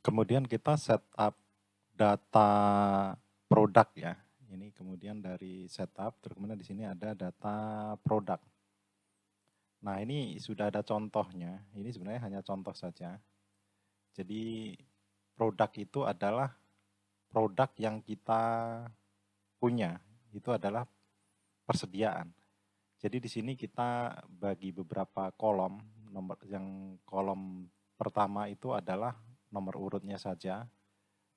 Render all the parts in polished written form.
Kemudian kita setup data produk ya. Ini kemudian dari setup, terus kemudian di sini ada data produk. Nah ini sudah ada contohnya, ini sebenarnya hanya contoh saja. Jadi produk itu adalah produk yang kita punya, itu adalah persediaan. Jadi di sini kita bagi beberapa kolom, yang kolom pertama itu adalah nomor urutnya saja,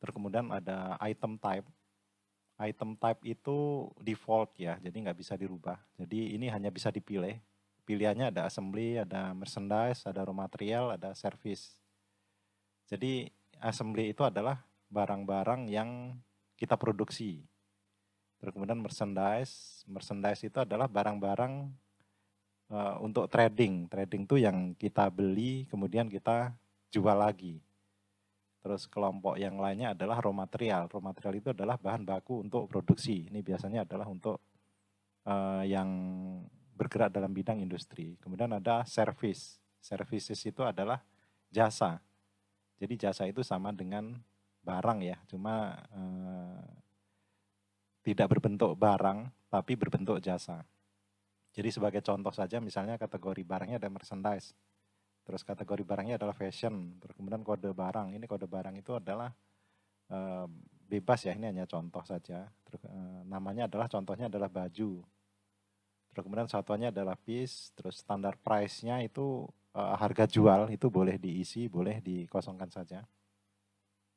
terus kemudian ada item type. Item type itu default ya, jadi nggak bisa dirubah. Jadi ini hanya bisa dipilih. Pilihannya ada assembly, ada merchandise, ada raw material, ada service. Jadi assembly itu adalah barang-barang yang kita produksi. Terus kemudian merchandise, merchandise itu adalah barang-barang untuk trading. Trading itu yang kita beli, kemudian kita jual lagi. Terus kelompok yang lainnya adalah raw material. Raw material itu adalah bahan baku untuk produksi. Ini biasanya adalah untuk yang bergerak dalam bidang industri. Kemudian ada service. Services itu adalah jasa. Jadi jasa itu sama dengan barang ya, cuma tidak berbentuk barang, tapi berbentuk jasa. Jadi sebagai contoh saja, misalnya kategori barangnya ada merchandise. Terus kategori barangnya adalah fashion, terus kemudian kode barang. Ini kode barang itu adalah bebas ya, ini hanya contoh saja. Terus, namanya adalah, contohnya adalah baju. Terus kemudian satuannya adalah piece, terus standar price-nya itu harga jual itu boleh diisi, boleh dikosongkan saja.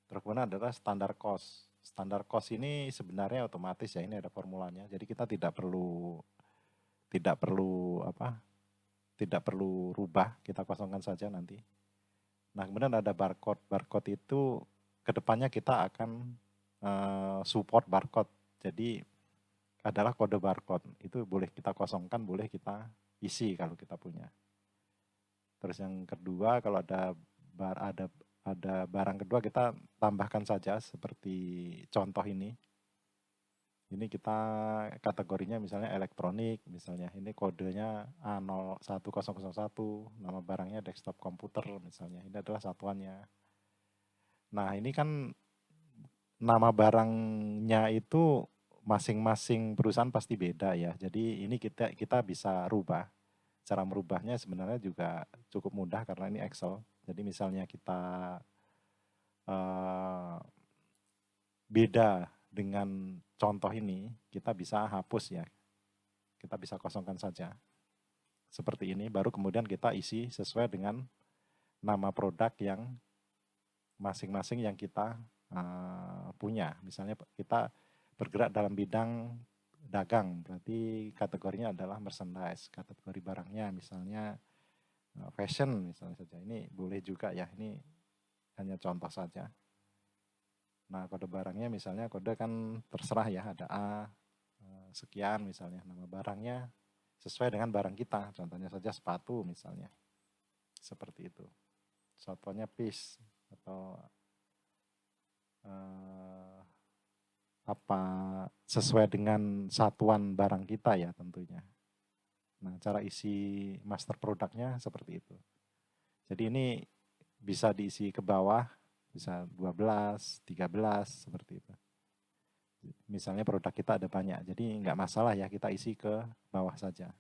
Terus kemudian adalah standar cost. Standar cost ini sebenarnya otomatis ya, ini ada formulanya. Jadi kita tidak perlu tidak perlu rubah, kita kosongkan saja nanti. Nah kemudian ada barcode. Barcode itu kedepannya kita akan support barcode. Jadi adalah kode barcode. Itu boleh kita kosongkan, boleh kita isi kalau kita punya. Terus yang kedua, kalau ada barang kedua, kita tambahkan saja seperti contoh ini. Ini kita kategorinya misalnya elektronik, misalnya ini kodenya A01001, nama barangnya desktop komputer misalnya, ini adalah satuannya. Nah ini kan nama barangnya itu masing-masing perusahaan pasti beda ya, jadi ini kita bisa rubah. Cara merubahnya sebenarnya juga cukup mudah karena ini Excel. Jadi misalnya kita beda dengan contoh ini, kita bisa hapus ya. Kita bisa kosongkan saja. Seperti ini, baru kemudian kita isi sesuai dengan nama produk yang masing-masing yang kita punya. Misalnya kita bergerak dalam bidang dagang, berarti kategorinya adalah merchandise. Kategori barangnya misalnya fashion misalnya saja. Ini boleh juga ya, ini hanya contoh saja. Nah kode barangnya misalnya kode kan terserah ya, ada A sekian misalnya, nama barangnya sesuai dengan barang kita, contohnya saja sepatu misalnya, seperti itu. Contohnya piece atau sesuai dengan satuan barang kita ya tentunya. Nah cara isi master produknya seperti itu. Jadi ini bisa diisi ke bawah, bisa 12, 13 seperti itu. Misalnya produk kita ada banyak, jadi nggak masalah ya kita isi ke bawah saja.